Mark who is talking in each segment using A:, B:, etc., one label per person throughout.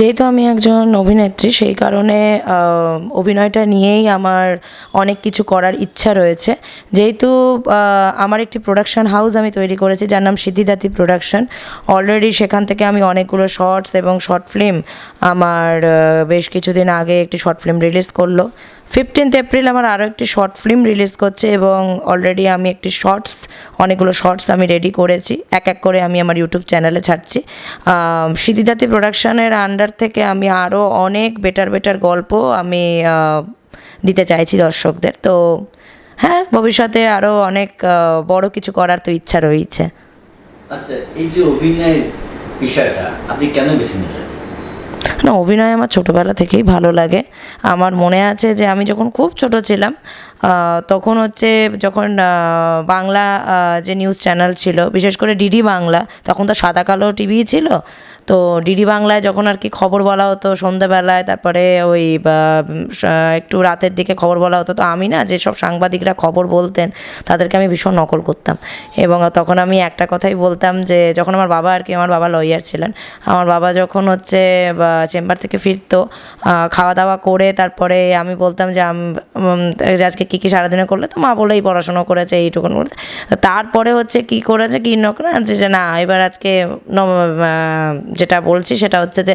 A: যেহেতু আমি একজন অভিনেত্রী সেই কারণে অভিনয়টা নিয়েই আমার অনেক কিছু করার ইচ্ছা রয়েছে। যেহেতু আমার একটি প্রোডাকশন হাউস আমি তৈরি করেছি যার নাম সিদ্ধিদাতি প্রোডাকশন। অলরেডি সেখান থেকে আমি অনেকগুলো শর্টস এবং শর্ট ফিল্ম আমার বেশ কিছুদিন আগে একটি শর্ট ফিল্ম রিলিজ করলো। 15th এপ্রিল আমার আরও একটি শর্ট ফিল্ম রিলিজ করছে এবং অলরেডি আমি একটি অনেকগুলো শর্টস আমি রেডি করেছি, এক এক করে আমি আমার ইউটিউব চ্যানেলে ছাড়ছি। সিদ্ধিদাতি প্রোডাকশনের আন্ডার থেকে আমি আরও অনেক বেটার গল্প আমি দিতে চাইছি দর্শকদের। তো হ্যাঁ, ভবিষ্যতে আরও অনেক বড় কিছু করার তো ইচ্ছা রয়েছে।
B: আচ্ছা, এই যে অভিনয়ের বিষয়টা আপনি কেন বেছে নিলেন?
A: না, অভিনয় আমার ছোটোবেলা থেকেই ভালো লাগে। আমার মনে আছে যে আমি যখন খুব ছোট ছিলাম তখন যখন বাংলা যে নিউজ চ্যানেল ছিল, বিশেষ করে ডিডি বাংলা, তখন তো সাদা কালো টিভি ছিল। তো ডিডি বাংলায় যখন আর কি খবর বলা হতো সন্ধ্যেবেলায়, তারপরে ওই একটু রাতের দিকে খবর বলা হতো, তো আমি না যেসব সাংবাদিকরা খবর বলতেন তাদেরকে আমি ভীষণ নকল করতাম। এবং তখন আমি একটা কথাই বলতাম যে যখন আমার বাবা লয়ার ছিলেন, আমার বাবা যখন চেম্বার থেকে ফিরতো খাওয়া দাওয়া করে, তারপরে আমি বলতাম যে আজকে কী সারাদিনে করলে, তো মা বলে এই পড়াশোনা করেছে এইটুকুন বলতে। তারপরে কী করেছে কী যে না এবার আজকে যেটা বলছি সেটা যে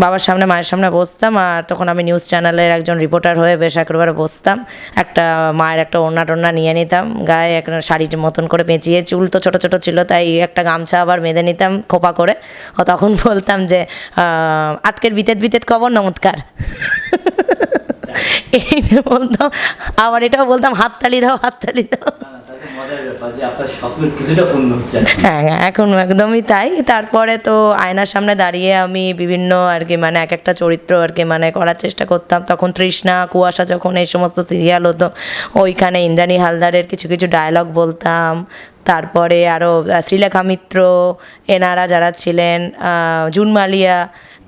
A: বাবার সামনে মায়ের সামনে বসতাম, আর তখন আমি নিউজ চ্যানেলের একজন রিপোর্টার হয়ে বেশ একেবারে বসতাম, একটা মায়ের একটা ওড়না টোড়না নিয়ে নিতাম গায়ে, একটা শাড়ির মতন করে পেঁচিয়ে, চুল তো ছোটো ছোটো ছিল তাই একটা গামছা আবার বেঁধে নিতাম খোপা করে। ও তখন বলতাম যে আজকের বিতেত খবর নমস্কার এই বলতাম, আবার এটাও বলতাম হাততালি দাও। হ্যাঁ, এখন একদমই তাই। তারপরে তো আয়নার সামনে দাঁড়িয়ে আমি বিভিন্ন আর কি এক একটা চরিত্র আর কি করার চেষ্টা করতাম। তখন তৃষ্ণা, কুয়াশা যখন এই সমস্ত সিরিয়াল হতো, ওইখানে ইন্দ্রাণী হালদারের কিছু ডায়লগ বলতাম। তারপরে আরও শ্রীলেখা মিত্র, এনারা যারা ছিলেন, জুন মালিয়া,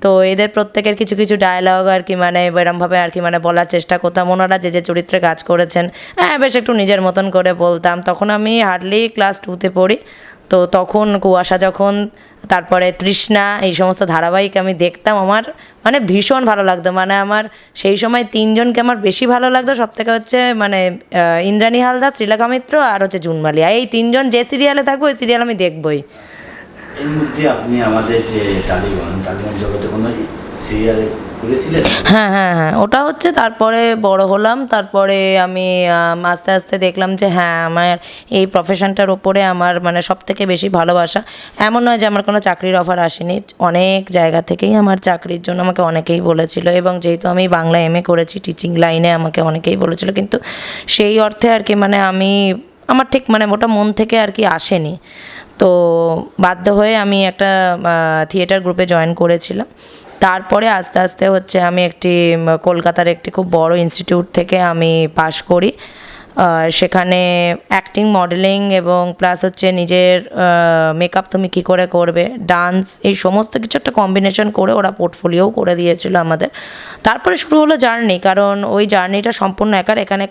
A: তো এদের প্রত্যেকের কিছু ডায়লগ আর কি এরমভাবে আর কি বলার চেষ্টা করতাম। ওনারা যে চরিত্রে কাজ করেছেন বেশ একটু নিজের মতন করে বলতাম। তখন আমি হার্ডলি ক্লাস 2তে পড়ি। তো তখন কুয়াশা যখন, তারপরে তৃষ্ণা, এই সমস্ত ধারাবাহিক আমি দেখতাম। আমার ভীষণ ভালো লাগতো। আমার সেই সময় 3জনকে আমার বেশি ভালো লাগতো। সবথেকে ইন্দ্রাণী হালদার, শ্রীলেখা মিত্র আর জুন মালিয়া, এই 3জন যে সিরিয়ালে থাকবো ওই সিরিয়াল আমি দেখবই।
B: এর মধ্যে আপনি আমাদের যে টালিগঞ্জ জগতে কোনো সিরিয়ালে করেছিলেন?
A: হ্যাঁ, ওটা তারপরে বড় হলাম, তারপরে আমি আস্তে আস্তে দেখলাম যে হ্যাঁ, আমার এই প্রফেশনটার ওপরে আমার সবথেকে বেশি ভালোবাসা। এমন নয় যে আমার কোনো চাকরির অফার আসেনি, অনেক জায়গা থেকেই আমার চাকরির জন্য আমাকে অনেকেই বলেছিল, এবং যেহেতু আমি বাংলা MA করেছি, টিচিং লাইনে আমাকে অনেকেই বলেছিল, কিন্তু সেই অর্থে আর কি আমার ঠিক ওটা মন থেকে আর কি আসেনি। তো বাধ্য হয়ে আমি একটা থিয়েটার গ্রুপে জয়েন করেছিলাম। তারপরে আস্তে আস্তে আমি একটি কলকাতার একটি খুব বড় ইনস্টিটিউট থেকে আমি পাশ করি। সেখানে অ্যাক্টিং, মডেলিং এবং প্লাস নিজের মেকআপ তুমি কী করে করবে, ডান্স, এই সমস্ত কিছু একটা কম্বিনেশন করে ওরা পোর্টফোলিওও করে দিয়েছিল আমাদের। তারপরে শুরু হলো জার্নি, কারণ ওই জার্নিটা সম্পূর্ণ একার। এখানে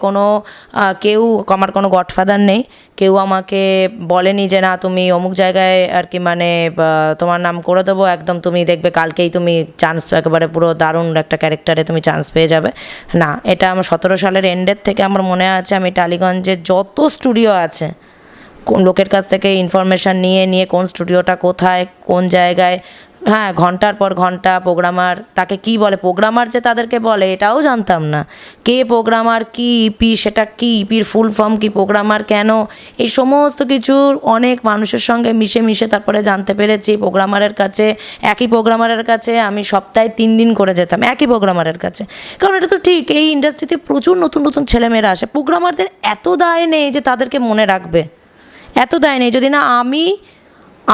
A: আমার কোনো গডফাদার নেই। কেউ আমাকে বলেনি যে না তুমি অমুক জায়গায় আর কি তোমার নাম করে দেবো, একদম তুমি দেখবে কালকেই তুমি চান্স, একেবারে পুরো দারুণ একটা ক্যারেক্টারে তুমি চান্স পেয়ে যাবে। না, এটা আমার 17 সালের এন্ডের থেকে আমার মনে আছে আমি টালিগঞ্জের যত স্টুডিও আছে কোন লোকের কাছ থেকে ইনফরমেশান নিয়ে কোন স্টুডিওটা কোথায়, কোন জায়গায়, হ্যাঁ, ঘন্টার পর ঘন্টা প্রোগ্রামার, তাকে কি বলে, প্রোগ্রামার যে তাদেরকে বলে এটাও জানতাম না, কে প্রোগ্রামার, কি ইপি, সেটা কি ইপির ফুল ফর্ম কি, প্রোগ্রামার কেন, এই সমস্ত কিছু অনেক মানুষের সঙ্গে মিশে তারপরে জানতে পেরেছি। একই প্রোগ্রামারের কাছে আমি সপ্তাহে 3 দিন করে যেতাম, একই প্রোগ্রামারের কাছে। কারণ এটা তো ঠিক, এই ইন্ডাস্ট্রিতে প্রচুর নতুন ছেলেমেয়েরা আসে, প্রোগ্রামারদের এত দায় নেই যে তাদেরকে মনে রাখবে, এত দায় নেই। যদি না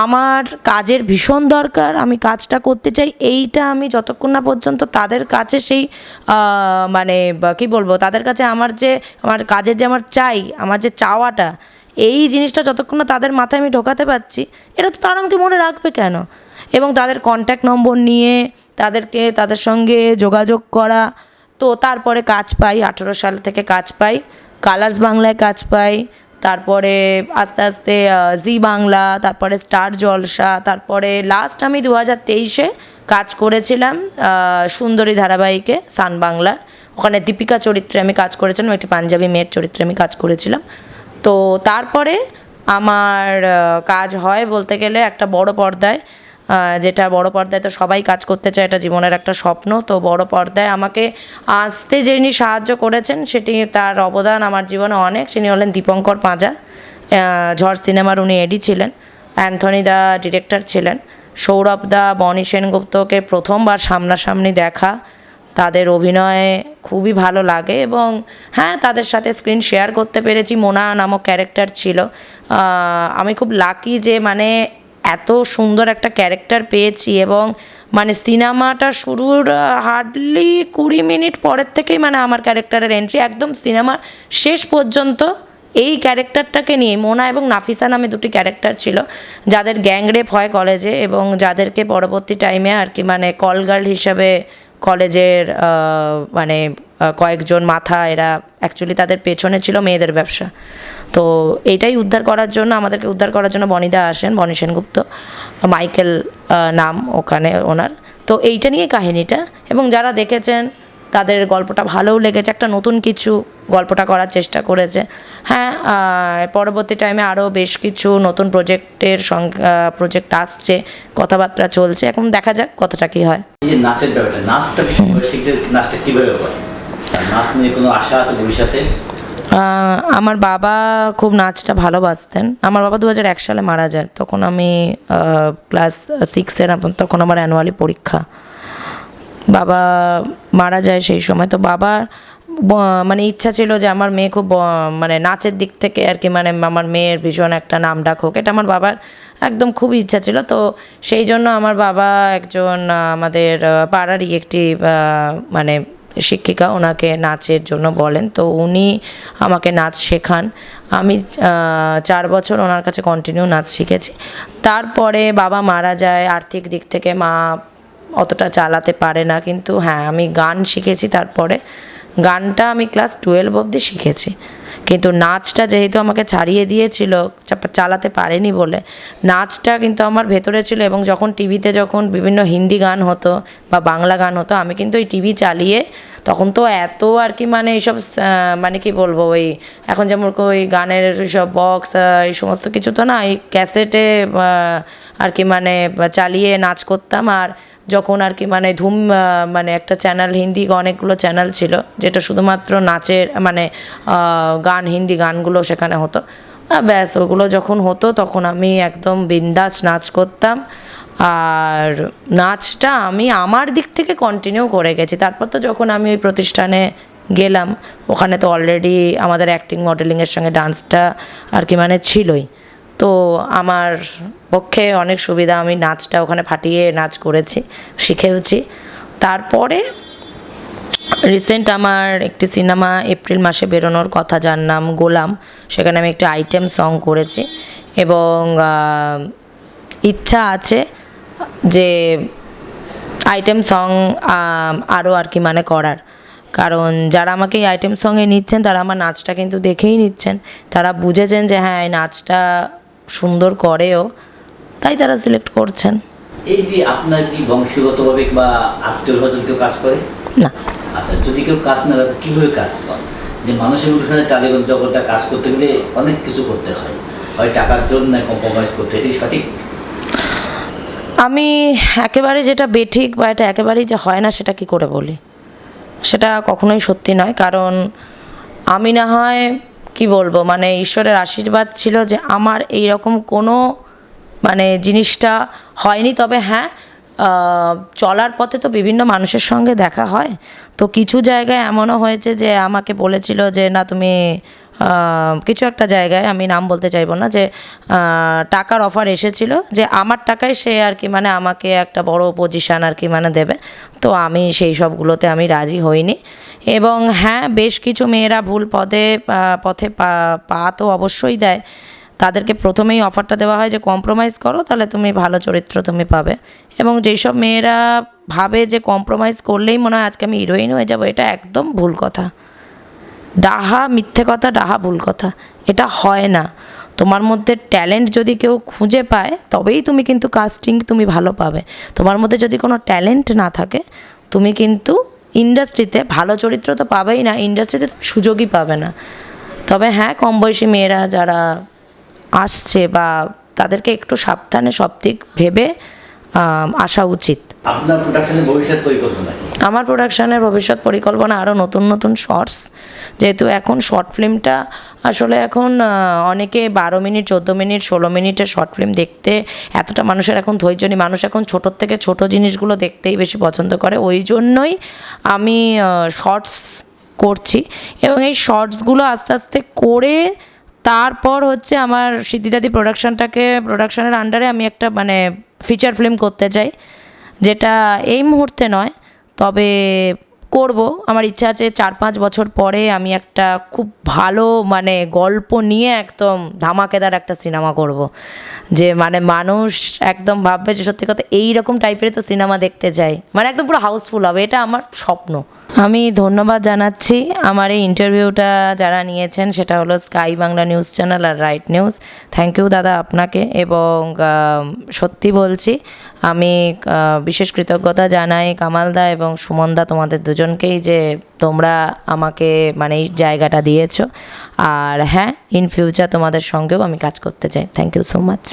A: আমার কাজের ভীষণ দরকার, আমি কাজটা করতে চাই, এইটা আমি যতক্ষণ না পর্যন্ত তাদের কাছে সেই কী বলবো, তাদের কাছে আমার কাজের যে আমার আমার যে চাওয়াটা, এই জিনিসটা যতক্ষণ না তাদের মাথায় আমি ঢোকাতে পারছি, এটা তো তারা আমাকে মনে রাখবে কেন। এবং তাদের কন্ট্যাক্ট নম্বর নিয়ে তাদের সঙ্গে যোগাযোগ করা, তো তারপরে কাজ পাই। 18 সাল থেকে কাজ পাই, কালার্স বাংলায় কাজ পাই, তারপরে আস্তে আস্তে জি বাংলা, তারপরে স্টার জলসা, তারপরে লাস্ট আমি 2023-এ কাজ করেছিলাম সুন্দরী ধারাবাহিকে সান বাংলার, ওখানে দীপিকা চরিত্রে আমি কাজ করেছিলাম, একটি পাঞ্জাবি মেয়ের চরিত্রে আমি কাজ করেছিলাম। তো তারপরে আমার কাজ হয় বলতে গেলে একটা বড় পর্দায়, যেটা বড় পর্দায় তো সবাই কাজ করতে চায়, এটা জীবনের একটা স্বপ্ন। তো বড় পর্দায় আমাকে আসতে যিনি সাহায্য করেছেন, সেটি তার অবদান আমার জীবনে অনেক, তিনি হলেন দীপঙ্কর পাঁজা। ঝড় সিনেমার উনি এডি ছিলেন, অ্যান্থনি দা ডিরেক্টর ছিলেন, সৌরভ দা, বনি সেনগুপ্তকে প্রথমবার সামনাসামনি দেখা, তাদের অভিনয়ে খুবই ভালো লাগে এবং হ্যাঁ তাদের সাথে স্ক্রিন শেয়ার করতে পেরেছি। মোনা নামক ক্যারেক্টার ছিল, আমি খুব লাকি যে মানে এত সুন্দর একটা ক্যারেক্টার পেয়েছি এবং মানে সিনেমাটা শুরুর হার্ডলি 20 মিনিট পরের থেকেই মানে আমার ক্যারেক্টারের এন্ট্রি, একদম সিনেমা শেষ পর্যন্ত এই ক্যারেক্টারটাকে নিয়ে। মোনা এবং নাফিসা নামে দুটি ক্যারেক্টার ছিল যাদের গ্যাংরেপ হয় কলেজে এবং যাদেরকে পরবর্তী টাইমে আর কি মানে কলগার্ল হিসাবে কলেজের মানে কয়েকজন মাথা, এরা অ্যাকচুয়ালি তাদের পেছনে ছিল মেয়েদের ব্যবসা। তো এইটাই উদ্ধার করার জন্য, আমাদেরকে উদ্ধার করার জন্য বনিদা আসেন, বনি সেনগুপ্ত, মাইকেল নাম ওখানে ওনার। তো এইটা নিয়ে কাহিনীটা, এবং যারা দেখেছেন তাদের গল্পটা ভালোও লেগেছে, একটা নতুন কিছু গল্পটা করার চেষ্টা করেছে। হ্যাঁ, পরবর্তী টাইমে আরও বেশ কিছু নতুন প্রজেক্ট আসছে, কথাবার্তা চলছে, এখন দেখা যাক কতটা কী হয়।
B: এই যে নাচের ব্যাপারটা, নাচটা শিখতে, নাচটা কীভাবে করে? আর নাচ নিয়ে কোনো আশা আছে ভবিষ্যতে?
A: আমার বাবা খুব নাচটা ভালোবাসতেন। আমার বাবা 2001 সালে মারা যায়, তখন আমি ক্লাস 6-এর, তখন আমার অ্যানুয়ালি পরীক্ষা। বাবা মারা যায় সেই সময়। তো বাবার মানে ইচ্ছা ছিল যে আমার মেয়ে খুব মানে নাচের দিক থেকে আর কি মানে আমার মেয়ের ভীষণ একটা নাম ডাক হোক, এটা আমার বাবার একদম খুবই ইচ্ছা ছিল। তো সেই জন্য আমার বাবা একজন আমাদের পাড়ারই একটি মানে শিক্ষিকা, ওনাকে নাচের জন্য বলেন। তো উনি আমাকে নাচ শেখান। আমি 4 বছর ওনার কাছে কন্টিনিউ নাচ শিখেছি। তারপরে বাবা মারা যায়, আর্থিক দিক থেকে মা অতটা চালাতে পারে না, কিন্তু হ্যাঁ আমি গান শিখেছি। তারপরে গানটা আমি ক্লাস 12 অবধি শিখেছি, কিন্তু নাচটা যেহেতু আমাকে ছাড়িয়ে দিয়েছিল, চালাতে পারেনি বলে, নাচটা কিন্তু আমার ভেতরে ছিল। এবং যখন টিভিতে যখন বিভিন্ন হিন্দি গান হতো বা বাংলা গান হতো, আমি কিন্তু ওই টিভি চালিয়ে, তখন তো এত আর কি মানে এইসব মানে কি বলবো, ওই এখন যেমন ওই গানের সব বক্স এই সমস্ত কিছু তো না, এই ক্যাসেটে আর কি মানে চালিয়ে নাচ করতাম। আর যখন আর কি মানে ধুম মানে একটা চ্যানেল, হিন্দি অনেকগুলো চ্যানেল ছিল যেটা শুধুমাত্র নাচের মানে গান, হিন্দি গানগুলো সেখানে হতো, ব্যাস ওগুলো যখন হতো তখন আমি একদম বিন্দাস নাচ করতাম। আর নাচটা আমি আমার দিক থেকে কন্টিনিউ করে গেছি। তারপর তো যখন আমি ওই প্রতিষ্ঠানে গেলাম, ওখানে তো অলরেডি আমাদের অ্যাক্টিং, মডেলিংয়ের সঙ্গে ডান্সটা আর কি মানে ছিলই। তো আমার পক্ষে অনেক সুবিধা, আমি নাচটা ওখানে ফাটিয়ে নাচ করেছি, শিখেওছি। তারপরে রিসেন্ট আমার একটি সিনেমা এপ্রিল মাসে বেরোনোর কথা, যার নাম গোলাম, সেখানে আমি একটি আইটেম সং করেছি এবং ইচ্ছা আছে যে আইটেম সং আরও আর কি মানে করার। কারণ যারা আমাকে এই আইটেম সঙ্গে নিচ্ছেন তারা আমার নাচটা কিন্তু দেখেই নিচ্ছেন, তারা বুঝেছেন যে হ্যাঁ এই নাচটা সুন্দর করেও, তাই তারা সিলেক্ট করছেন।
B: এই যে আপনার কি বংশগতভাবে বা আত্মীয় স্বজন কেউ কাজ করে?
A: না।
B: আচ্ছা, যদি কেউ কাজ না করে কীভাবে কাজ করে? যে মানুষের মুখে টালিগঞ্জ জগৎটা কাজ করতে গেলে অনেক কিছু করতে হয়, হয় টাকার জন্য কম্প্রোমাইজ করতে, এটাই সঠিক?
A: আমি একেবারে যেটা বেঠিক বা এটা একেবারেই যে হয় না সেটা কি করে বলি, সেটা কখনোই সত্যি নয়। কারণ আমি না হয় কি বলবো, মানে ঈশ্বরের আশীর্বাদ ছিল যে আমার এই রকম কোনো মানে জিনিসটা হয়নি। তবে হ্যাঁ, চলার পথে তো বিভিন্ন মানুষের সঙ্গে দেখা হয়, তো কিছু জায়গায় এমনও হয়েছে যে আমাকে বলেছিল যে না তুমি কিছু একটা জায়গায়, আমি নাম বলতে চাইবো না, যে টাকার অফার এসেছিল যে আমার টাকায় সে আর কি মানে আমাকে একটা বড় পজিশান আর কি মানে দেবে। তো আমি সেই সবগুলোতে আমি রাজি হইনি। এবং হ্যাঁ, বেশ কিছু মেয়েরা ভুল পথে পা তো অবশ্যই দেয়, তাদেরকে প্রথমেই অফারটা দেওয়া হয় যে কম্প্রোমাইজ করো, তাহলে তুমি ভালো চরিত্র তুমি পাবে। এবং যেই সব মেয়েরা ভাবে যে কম্প্রোমাইজ করলেই মনে হয় আজকে আমি হিরোইন হয়ে যাবো, এটা একদম ভুল কথা, ডাহা মিথ্যে কথা, ডাহা ভুল কথা, এটা হয় না। তোমার মধ্যে ট্যালেন্ট যদি কেউ খুঁজে পায় তবেই তুমি কিন্তু কাস্টিং তুমি ভালো পাবে। তোমার মধ্যে যদি কোনো ট্যালেন্ট না থাকে তুমি কিন্তু ইন্ডাস্ট্রিতে ভালো চরিত্র তো পাবেই না, ইন্ডাস্ট্রিতে তুমি সুযোগই পাবে না। তবে হ্যাঁ, কম বয়সী মেয়েরা যারা আসছে বা তাদেরকে একটু সাবধানে সব দিক ভেবে আসা উচিত।
B: আপনার প্রোডাকশনের ভবিষ্যৎ পরিকল্পনা কি?
A: আমার প্রোডাকশানের ভবিষ্যৎ পরিকল্পনা আরও নতুন নতুন শর্টস, যেহেতু এখন শর্ট ফিল্মটা আসলে এখন অনেকে 12 মিনিট 14 মিনিট 16 মিনিটের শর্ট ফিল্ম দেখতে এতটা মানুষের এখন ধৈর্য নেই। মানুষ এখন ছোটোর থেকে ছোটো জিনিসগুলো দেখতেই বেশি পছন্দ করে, ওই জন্যই আমি শর্টস করছি। এবং এই শর্টসগুলো আস্তে আস্তে করে তারপর হচ্ছে আমার সিদ্ধিদাদি প্রোডাকশনের আন্ডারে আমি একটা মানে ফিচার ফিল্ম করতে চাই, যেটা এই মুহূর্তে নয়, তবে করব। আমার ইচ্ছা আছে 4-5 বছর পরে আমি একটা খুব ভালো মানে গল্প নিয়ে একদম ধামাকেদার একটা সিনেমা করব, যে মানে মানুষ একদম ভাববে যে সত্যি কথা এইরকম টাইপের তো সিনেমা দেখতে চাই, মানে একদম পুরো হাউসফুল হবে, এটা আমার স্বপ্ন। আমি ধন্যবাদ জানাচ্ছি আমার এই ইন্টারভিউটা যারা নিয়েছেন, সেটা হলো স্কাই বাংলা নিউজ চ্যানেল আর রাইট নিউজ। থ্যাংক ইউ দাদা আপনাকে। এবং সত্যি বলছি, আমি বিশেষ কৃতজ্ঞতা জানাই কামালদা এবং সুমনদা, তোমাদের দুজনকেই, যে তোমরা আমাকে মানে এই জায়গাটা দিয়েছো। আর হ্যাঁ, ইন ফিউচার তোমাদের সঙ্গেও আমি কাজ করতে চাই। Thank you so much.